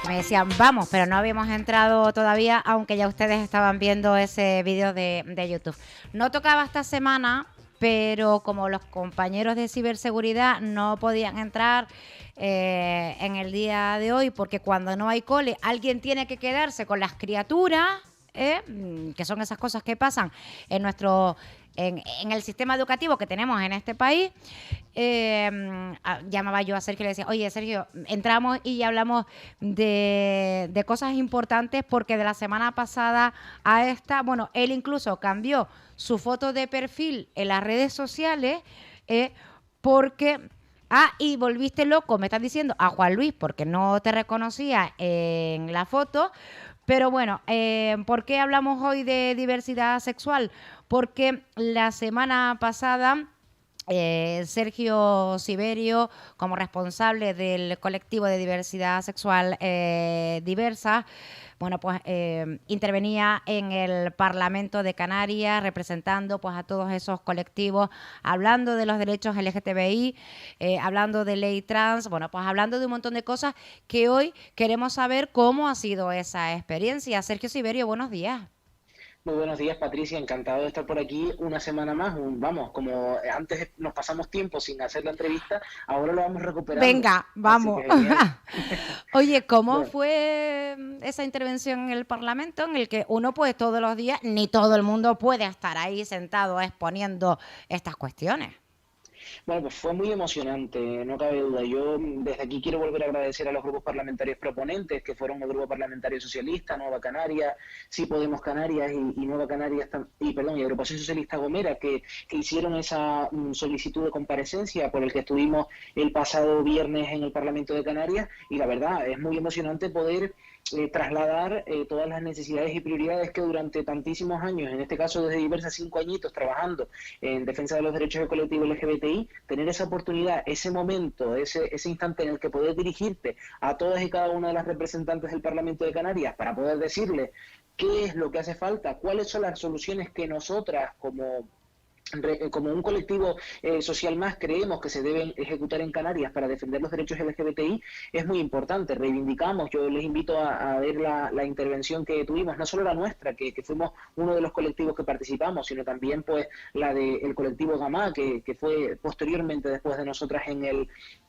Me decían, vamos, pero no habíamos entrado todavía, aunque ya ustedes estaban viendo ese vídeo de YouTube. No tocaba esta semana, pero como los compañeros de ciberseguridad no podían entrar en el día de hoy, porque cuando no hay cole, alguien tiene que quedarse con las criaturas, que son esas cosas que pasan en nuestro... En el sistema educativo que tenemos en este país, llamaba yo a Sergio y le decía, oye, Sergio, entramos y hablamos de cosas importantes, porque de la semana pasada a esta, bueno, él incluso cambió su foto de perfil en las redes sociales, porque... y volviste loco, me estás diciendo, a Juan Luis, porque no te reconocía en la foto. Pero bueno, ¿por qué hablamos hoy de diversidad sexual? Porque la semana pasada Sergio Siberio, como responsable del colectivo de diversidad sexual diversa, bueno, pues intervenía en el Parlamento de Canarias representando pues a todos esos colectivos, hablando de los derechos LGTBI, hablando de ley trans, bueno, pues hablando de un montón de cosas que hoy queremos saber cómo ha sido esa experiencia. Sergio Siberio, buenos días. Muy buenos días, Patricia. Encantado de estar por aquí una semana más. Vamos, como antes nos pasamos tiempo sin hacer la entrevista, ahora lo vamos recuperando. Venga, Así vamos. que genial. Oye, ¿cómo Bueno, fue esa intervención en el Parlamento en el que uno pues todos los días, ni todo el mundo puede estar ahí sentado exponiendo estas cuestiones? Bueno, pues fue muy emocionante, no cabe duda. Yo desde aquí quiero volver a agradecer a los grupos parlamentarios proponentes, que fueron el Grupo Parlamentario Socialista, Nueva Canarias, Sí Podemos Canarias y Nueva Canarias, y Agrupación Socialista Gomera, que hicieron esa solicitud de comparecencia por el que estuvimos el pasado viernes en el Parlamento de Canarias. Y la verdad, es muy emocionante poder trasladar todas las necesidades y prioridades que durante tantísimos años, en este caso desde diversas 5 añitos trabajando en defensa de los derechos del colectivo LGBTI, tener esa oportunidad, ese momento, ese instante en el que poder dirigirte a todas y cada una de las representantes del Parlamento de Canarias para poder decirles qué es lo que hace falta, cuáles son las soluciones que nosotras como un colectivo social más creemos que se deben ejecutar en Canarias para defender los derechos LGBTI, es muy importante. Reivindicamos, yo les invito a ver la intervención que tuvimos, no solo la nuestra, que fuimos uno de los colectivos que participamos, sino también pues la del colectivo Gamá, que fue posteriormente después de nosotras en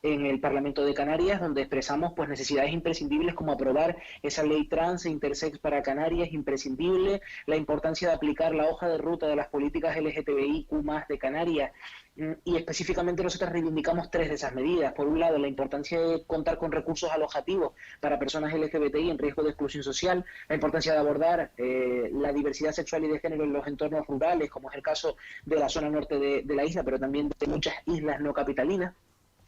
el Parlamento de Canarias, donde expresamos pues necesidades imprescindibles como aprobar esa ley trans e intersex para Canarias, imprescindible, la importancia de aplicar la hoja de ruta de las políticas LGTBI más de Canarias, y específicamente nosotros reivindicamos 3 de esas medidas. Por un lado, la importancia de contar con recursos alojativos para personas LGBTI en riesgo de exclusión social, la importancia de abordar la diversidad sexual y de género en los entornos rurales, como es el caso de la zona norte de la isla, pero también de muchas islas no capitalinas.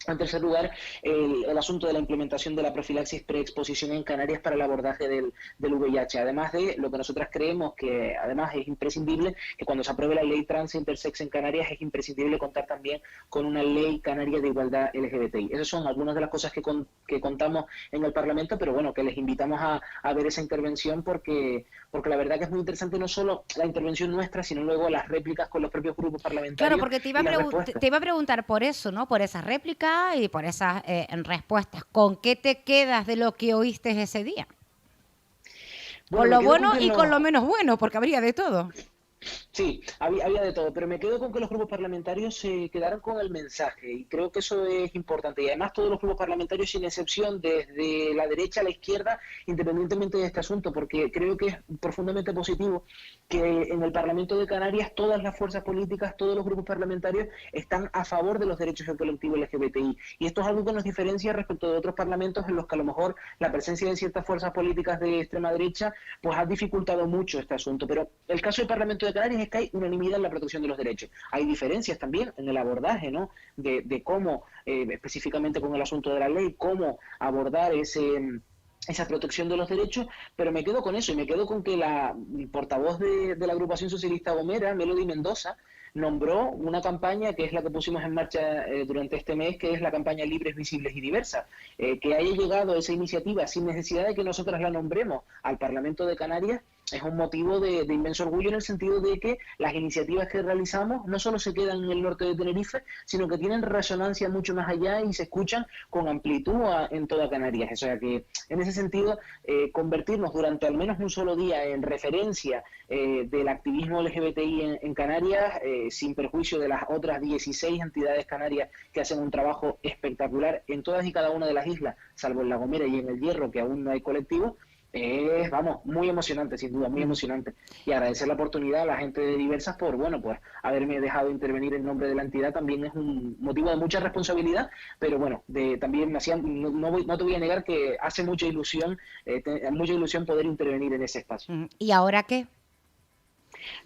En tercer lugar, el asunto de la implementación de la profilaxis preexposición en Canarias para el abordaje del VIH, además de lo que nosotras creemos que además es imprescindible, que cuando se apruebe la ley trans e intersex en Canarias es imprescindible contar también con una ley canaria de igualdad LGBTI. Esas son algunas de las cosas que contamos en el Parlamento, pero bueno, que les invitamos a ver esa intervención porque la verdad que es muy interesante no solo la intervención nuestra, sino luego las réplicas con los propios grupos Claro, parlamentarios porque y las respuestas. te iba a preguntar por eso, ¿no? Por esa réplica y por esas respuestas. ¿Con qué te quedas de lo que oíste ese día? Bueno, Con me lo quedo con bueno que y con lo menos bueno, porque habría de todo. Sí, había de todo, pero me quedo con que los grupos parlamentarios se quedaron con el mensaje y creo que eso es importante. Y además todos los grupos parlamentarios, sin excepción, desde la derecha a la izquierda, independientemente de este asunto, porque creo que es profundamente positivo que en el Parlamento de Canarias todas las fuerzas políticas, todos los grupos parlamentarios están a favor de los derechos del colectivo LGBTI. Y esto es algo que nos diferencia respecto de otros parlamentos en los que a lo mejor la presencia de ciertas fuerzas políticas de extrema derecha pues ha dificultado mucho este asunto. Pero el caso del Parlamento de Canarias es que hay unanimidad en la protección de los derechos. Hay diferencias también en el abordaje, ¿no? De cómo, específicamente con el asunto de la ley, cómo abordar esa protección de los derechos, pero me quedo con eso y me quedo con que la portavoz de la agrupación socialista Gomera, Melody Mendoza, nombró una campaña que es la que pusimos en marcha durante este mes, que es la campaña Libres, Visibles y Diversas. Que haya llegado esa iniciativa sin necesidad de que nosotras la nombremos al Parlamento de Canarias, es un motivo de inmenso orgullo en el sentido de que las iniciativas que realizamos no solo se quedan en el norte de Tenerife, sino que tienen resonancia mucho más allá y se escuchan con amplitud en toda Canarias. O sea que en ese sentido, convertirnos durante al menos un solo día en referencia del activismo LGBTI en Canarias, sin perjuicio de las otras 16 entidades canarias que hacen un trabajo espectacular en todas y cada una de las islas, salvo en La Gomera y en El Hierro, que aún no hay colectivo. Es, vamos, muy emocionante, sin duda, muy emocionante. Y agradecer la oportunidad a la gente de Diversas por, bueno, pues haberme dejado intervenir en nombre de la entidad también es un motivo de mucha responsabilidad, pero bueno, también me hacían, no te voy a negar que hace mucha ilusión poder intervenir en ese espacio. ¿Y ahora qué?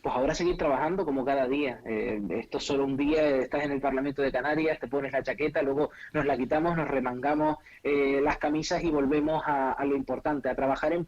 Pues ahora seguir trabajando como cada día. Esto es solo un día, estás en el Parlamento de Canarias, te pones la chaqueta, luego nos la quitamos, nos remangamos las camisas y volvemos a lo importante, a trabajar en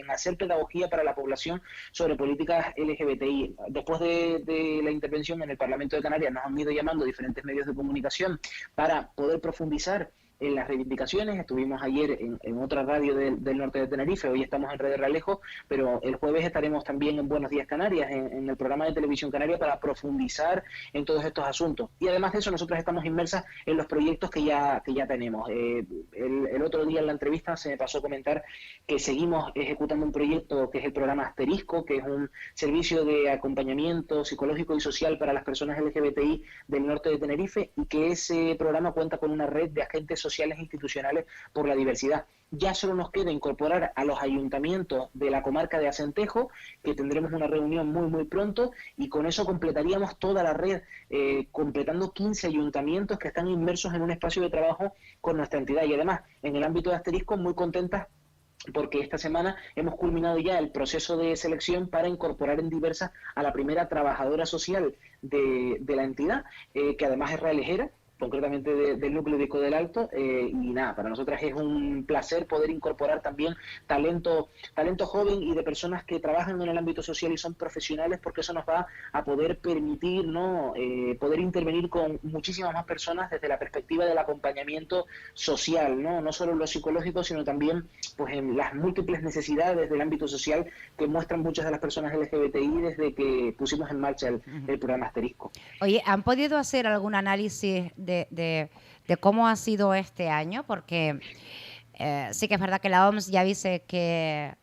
hacer pedagogía para la población sobre políticas LGBTI. Después de la intervención en el Parlamento de Canarias nos han ido llamando diferentes medios de comunicación para poder profundizar en las reivindicaciones. Estuvimos ayer en otra radio del norte de Tenerife, hoy estamos en Radio Realejo, pero el jueves estaremos también en Buenos Días Canarias, en el programa de televisión canaria, para profundizar en todos estos asuntos. Y además de eso, nosotros estamos inmersas en los proyectos que ya tenemos. El otro día en la entrevista se me pasó a comentar que seguimos ejecutando un proyecto que es el programa Asterisco, que es un servicio de acompañamiento psicológico y social para las personas LGBTI del norte de Tenerife, y que ese programa cuenta con una red de agentes sociales e institucionales por la diversidad. Ya solo nos queda incorporar a los ayuntamientos de la comarca de Acentejo, que tendremos una reunión muy pronto, y con eso completaríamos toda la red, completando 15 ayuntamientos que están inmersos en un espacio de trabajo con nuestra entidad. Y además, en el ámbito de Asterisco, muy contentas porque esta semana hemos culminado ya el proceso de selección para incorporar en Diversas a la primera trabajadora social de la entidad, que además es realejera, concretamente del núcleo de Ico del Alto, y nada, para nosotras es un placer poder incorporar también talento joven y de personas que trabajan en el ámbito social y son profesionales, porque eso nos va a poder permitir, ¿no?, poder intervenir con muchísimas más personas desde la perspectiva del acompañamiento social, no solo en lo psicológico, sino también pues en las múltiples necesidades del ámbito social que muestran muchas de las personas LGBTI desde que pusimos en marcha el programa Asterisco. Oye, ¿han podido hacer algún análisis de cómo ha sido este año? Porque sí que es verdad que la OMS ya dice que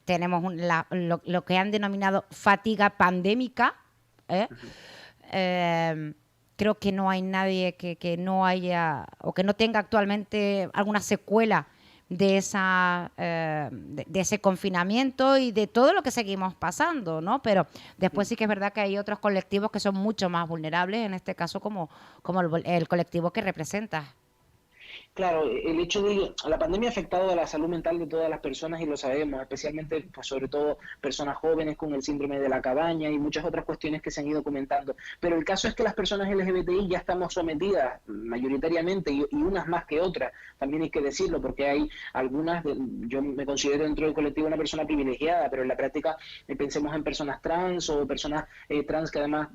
tenemos lo que han denominado fatiga pandémica. Creo que no hay nadie que no haya o que no tenga actualmente alguna secuela de ese confinamiento y de todo lo que seguimos pasando, ¿no? Pero después sí que es verdad que hay otros colectivos que son mucho más vulnerables, en este caso como el colectivo que representas. Claro, el hecho de la pandemia ha afectado a la salud mental de todas las personas y lo sabemos, especialmente, pues sobre todo personas jóvenes con el síndrome de la cabaña y muchas otras cuestiones que se han ido comentando. Pero el caso es que las personas LGBTI ya estamos sometidas mayoritariamente y unas más que otras, también hay que decirlo, porque hay algunas, yo me considero dentro del colectivo una persona privilegiada, pero en la práctica pensemos en personas trans o personas trans que además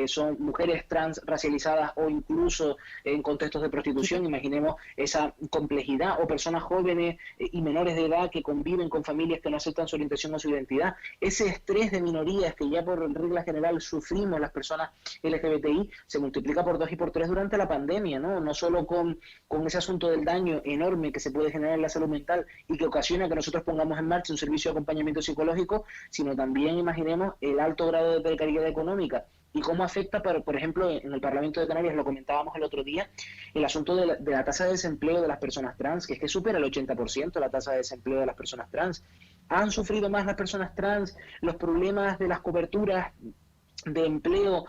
son mujeres trans racializadas o incluso en contextos de prostitución, imaginemos esa complejidad, o personas jóvenes y menores de edad que conviven con familias que no aceptan su orientación o su identidad. Ese estrés de minorías que ya por regla general sufrimos las personas LGBTI se multiplica por 2 y por 3 durante la pandemia, no solo con ese asunto del daño enorme que se puede generar en la salud mental y que ocasiona que nosotros pongamos en marcha un servicio de acompañamiento psicológico, sino también imaginemos el alto grado de precariedad económica y cómo afecta, por ejemplo, en el Parlamento de Canarias, lo comentábamos el otro día, el asunto de la tasa de desempleo de las personas trans, que es que supera el 80% la tasa de desempleo de las personas trans. ¿Han sufrido más las personas trans los problemas de las coberturas de empleo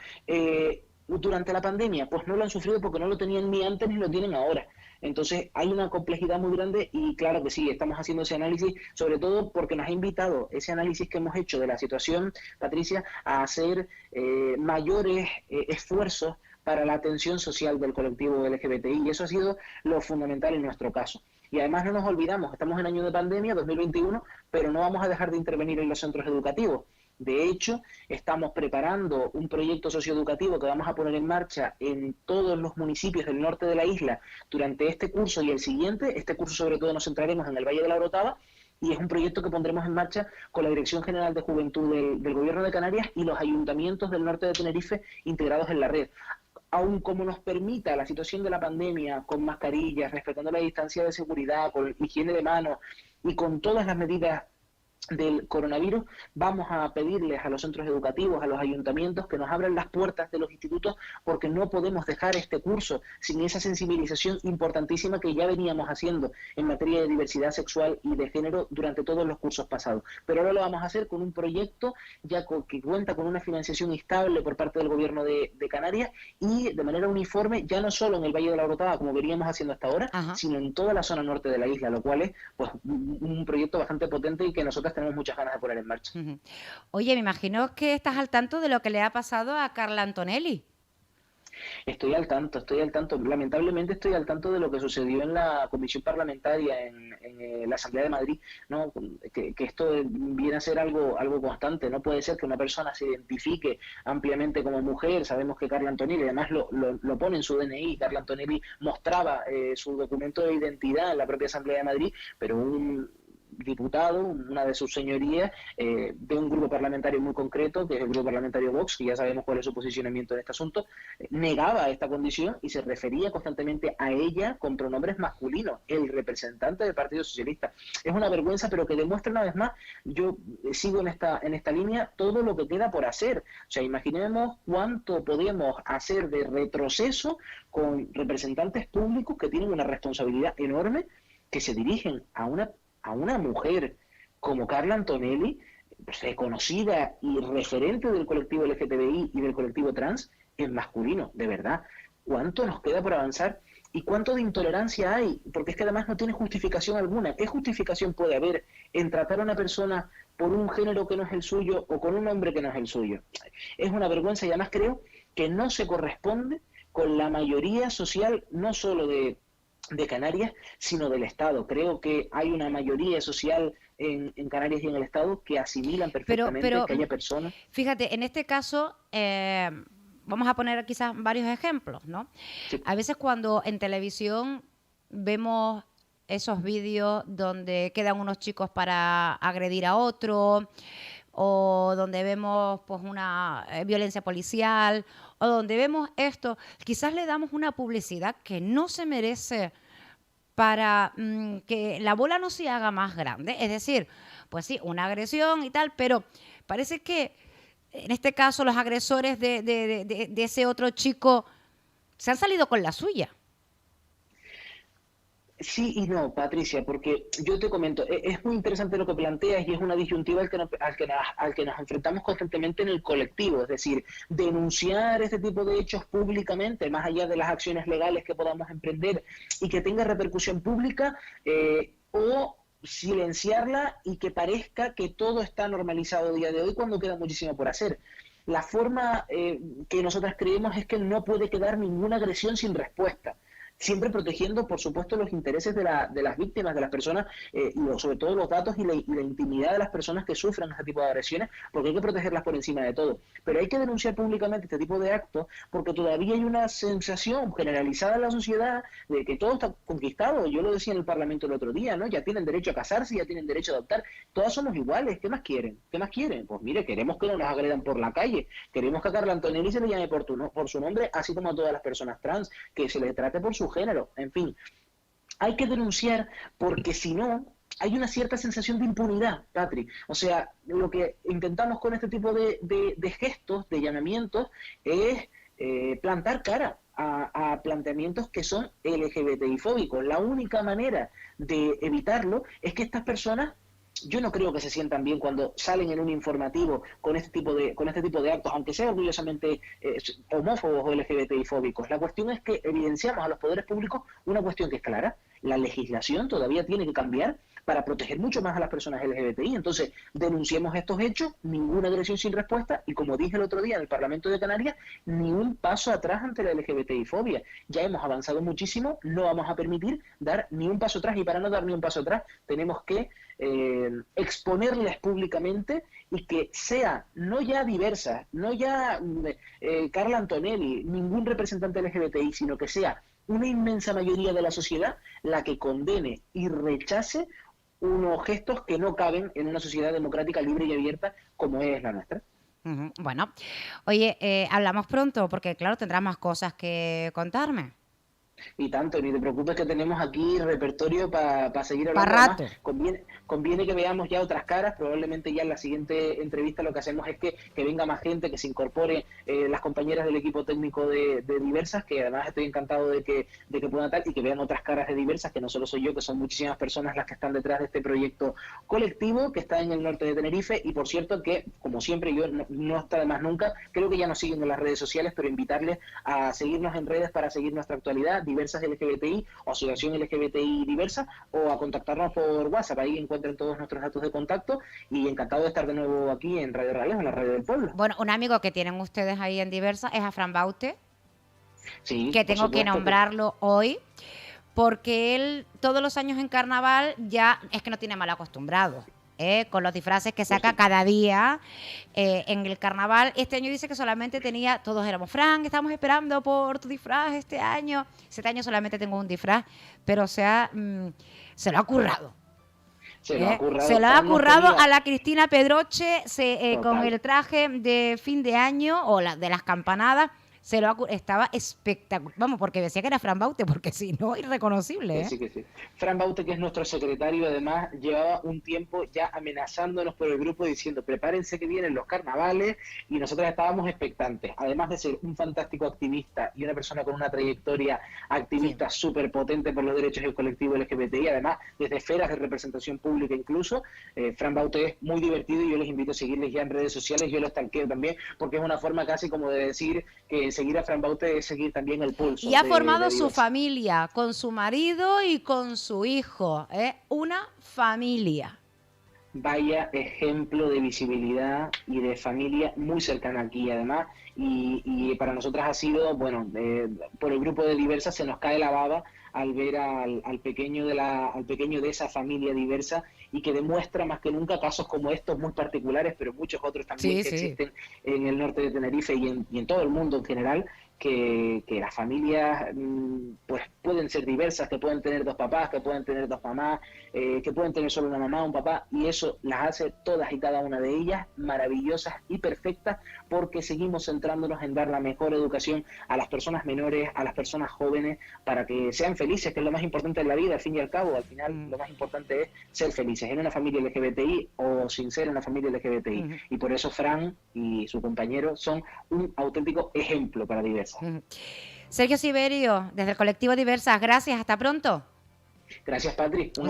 durante la pandemia? Pues no lo han sufrido porque no lo tenían ni antes ni lo tienen ahora. Entonces hay una complejidad muy grande y claro que sí, estamos haciendo ese análisis, sobre todo porque nos ha invitado ese análisis que hemos hecho de la situación, Patricia, a hacer mayores esfuerzos para la atención social del colectivo LGBTI, y eso ha sido lo fundamental en nuestro caso. Y además no nos olvidamos, estamos en año de pandemia, 2021, pero no vamos a dejar de intervenir en los centros educativos. De hecho, estamos preparando un proyecto socioeducativo que vamos a poner en marcha en todos los municipios del norte de la isla durante este curso y el siguiente. Este curso sobre todo nos centraremos en el Valle de la Orotava, y es un proyecto que pondremos en marcha con la Dirección General de Juventud del Gobierno de Canarias y los ayuntamientos del norte de Tenerife integrados en la red. Aun como nos permita la situación de la pandemia, con mascarillas, respetando la distancia de seguridad, con higiene de manos y con todas las medidas del coronavirus, vamos a pedirles a los centros educativos, a los ayuntamientos, que nos abran las puertas de los institutos, porque no podemos dejar este curso sin esa sensibilización importantísima que ya veníamos haciendo en materia de diversidad sexual y de género durante todos los cursos pasados. Pero ahora lo vamos a hacer con un proyecto que cuenta con una financiación estable por parte del Gobierno de Canarias y de manera uniforme, ya no solo en el Valle de la Orotava, como veníamos haciendo hasta ahora, Ajá. sino en toda la zona norte de la isla, lo cual es pues un proyecto bastante potente y que nosotros tenemos muchas ganas de poner en marcha. Ujú. Oye, me imagino que estás al tanto de lo que le ha pasado a Carla Antonelli. Estoy al tanto. Lamentablemente estoy al tanto de lo que sucedió en la comisión parlamentaria en la Asamblea de Madrid, ¿no? Que esto viene a ser algo constante. No puede ser que una persona se identifique ampliamente como mujer. Sabemos que Carla Antonelli, además lo pone en su DNI, Carla Antonelli mostraba su documento de identidad en la propia Asamblea de Madrid, pero un diputado, una de sus señorías, de un grupo parlamentario muy concreto, que es el grupo parlamentario Vox, que ya sabemos cuál es su posicionamiento en este asunto, negaba esta condición y se refería constantemente a ella con pronombres masculinos, el representante del Partido Socialista. Es una vergüenza, pero que demuestra una vez más, yo sigo en esta línea, todo lo que queda por hacer. O sea, imaginemos cuánto podemos hacer de retroceso con representantes públicos que tienen una responsabilidad enorme, que se dirigen a una mujer como Carla Antonelli, reconocida y referente del colectivo LGTBI y del colectivo trans, en masculino, de verdad. ¿Cuánto nos queda por avanzar? ¿Y cuánto de intolerancia hay? Porque es que además no tiene justificación alguna. ¿Qué justificación puede haber en tratar a una persona por un género que no es el suyo o con un hombre que no es el suyo? Es una vergüenza y además creo que no se corresponde con la mayoría social, no solo de Canarias, sino del Estado. Creo que hay una mayoría social en Canarias y en el Estado que asimilan perfectamente Pero que haya personas. fíjate, en este caso, vamos a poner quizás varios ejemplos, ¿no? Sí. A veces cuando en televisión vemos esos vídeos donde quedan unos chicos para agredir a otro, o donde vemos pues una violencia policial, o donde vemos esto, quizás le damos una publicidad que no se merece para que la bola no se haga más grande. Es decir, pues sí, una agresión y tal, pero parece que en este caso los agresores de ese otro chico se han salido con la suya. Sí y no, Patricia, porque yo te comento, es muy interesante lo que planteas y es una disyuntiva al que nos enfrentamos constantemente en el colectivo, es decir, denunciar este tipo de hechos públicamente, más allá de las acciones legales que podamos emprender y que tenga repercusión pública, o silenciarla y que parezca que todo está normalizado a día de hoy cuando queda muchísimo por hacer. La forma que nosotras creemos es que no puede quedar ninguna agresión sin respuesta, siempre protegiendo, por supuesto, los intereses de las víctimas, de las personas, y sobre todo los datos y la intimidad de las personas que sufren este tipo de agresiones, porque hay que protegerlas por encima de todo. Pero hay que denunciar públicamente este tipo de actos, porque todavía hay una sensación generalizada en la sociedad de que todo está conquistado. Yo lo decía en el Parlamento el otro día, ¿no? Ya tienen derecho a casarse, ya tienen derecho a adoptar, todas somos iguales. ¿Qué más quieren? ¿Qué más quieren? Pues mire, queremos que no nos agredan por la calle, queremos que a Carla Antonelli se le llame por su nombre, así como a todas las personas trans, que se les trate por su género, en fin. Hay que denunciar porque si no, hay una cierta sensación de impunidad, Patri. O sea, lo que intentamos con este tipo de gestos, de llamamientos, es plantar cara a planteamientos que son LGBTI-fóbicos. La única manera de evitarlo es que estas personas, yo no creo que se sientan bien cuando salen en un informativo con este tipo de actos, aunque sean orgullosamente homófobos o LGBTI-fóbicos. La cuestión es que evidenciamos a los poderes públicos una cuestión que es clara: la legislación todavía tiene que cambiar para proteger mucho más a las personas LGBTI. Entonces, denunciemos estos hechos, ninguna agresión sin respuesta, y como dije el otro día en el Parlamento de Canarias, ni un paso atrás ante la LGBTI-fobia. Ya hemos avanzado muchísimo, no vamos a permitir dar ni un paso atrás, y para no dar ni un paso atrás tenemos que exponerles públicamente y que sea no ya diversa, no ya Carla Antonelli, ningún representante LGBTI, sino que sea una inmensa mayoría de la sociedad la que condene y rechace unos gestos que no caben en una sociedad democrática libre y abierta como es la nuestra. Bueno, oye, hablamos pronto porque claro, tendrás más cosas que contarme. Y tanto, ni te preocupes que tenemos aquí repertorio para seguir Para hablando. Además, rato. conviene que veamos ya otras caras. Probablemente ya en la siguiente entrevista lo que hacemos es que venga más gente, que se incorpore las compañeras del equipo técnico de Diversas, que además estoy encantado de que puedan estar y que vean otras caras de Diversas, que no solo soy yo, que son muchísimas personas las que están detrás de este proyecto colectivo que está en el norte de Tenerife. Y por cierto que, como siempre, yo no está de más nunca, creo que ya nos siguen en las redes sociales, pero invitarles a seguirnos en redes para seguir nuestra actualidad, Diversas LGBTI o Asociación LGBTI Diversa, o a contactarnos por WhatsApp. Ahí encuentran todos nuestros datos de contacto y encantado de estar de nuevo aquí en Radio Reales, en la radio del pueblo. Bueno, un amigo que tienen ustedes ahí en Diversa es a Fran Baute, Sí, que por tengo que supuesto nombrarlo hoy, porque él todos los años en carnaval ya es que no tiene mal acostumbrado. Con los disfraces que saca cada día en el carnaval. Este año dice que solamente tenía, todos éramos, Fran, estamos esperando por tu disfraz este año. Este año solamente tengo un disfraz, pero o sea, se lo ha currado. Se lo ha currado, Se lo ha Fran nos currado pedía- a la Cristina Pedroche con Total. el traje de fin de año o de las campanadas. Estaba espectacular. Vamos, porque decía que era Fran Baute, porque si no, irreconocible. Que sí, que sí. Fran Baute, que es nuestro secretario, además, llevaba un tiempo ya amenazándonos por el grupo diciendo, prepárense que vienen los carnavales, y nosotros estábamos expectantes. Además de ser un fantástico activista y una persona con una trayectoria activista súper potente por los derechos del colectivo LGBTI, además desde esferas de representación pública incluso, Fran Baute es muy divertido y yo les invito a seguirles ya en redes sociales. Yo lo stalkeo también, porque es una forma casi como de decir que seguir a Fran Baute es seguir también el pulso. Y ha formado de su Diversas. familia con su marido y con su hijo. Una familia. Vaya ejemplo de visibilidad y de familia muy cercana aquí, además, y para nosotras ha sido, bueno, por el grupo de Diversas se nos cae la baba al ver al pequeño al pequeño de esa familia diversa, y que demuestra más que nunca casos como estos muy particulares, pero muchos otros también que existen en el norte de Tenerife y en todo el mundo en general, que las familias pues pueden ser diversas, que pueden tener dos papás, que pueden tener dos mamás, que pueden tener solo una mamá o un papá, y eso las hace todas y cada una de ellas maravillosas y perfectas, porque seguimos centrándonos en dar la mejor educación a las personas menores, a las personas jóvenes, para que sean felices, que es lo más importante en la vida. Al fin y al cabo, al final lo más importante es ser felices en una familia LGBTI o sin ser una familia LGBTI, y por eso Fran y su compañero son un auténtico ejemplo para Diversas. Sergio Siberio, desde el colectivo Diversas, gracias, hasta pronto. Gracias, Patri. Un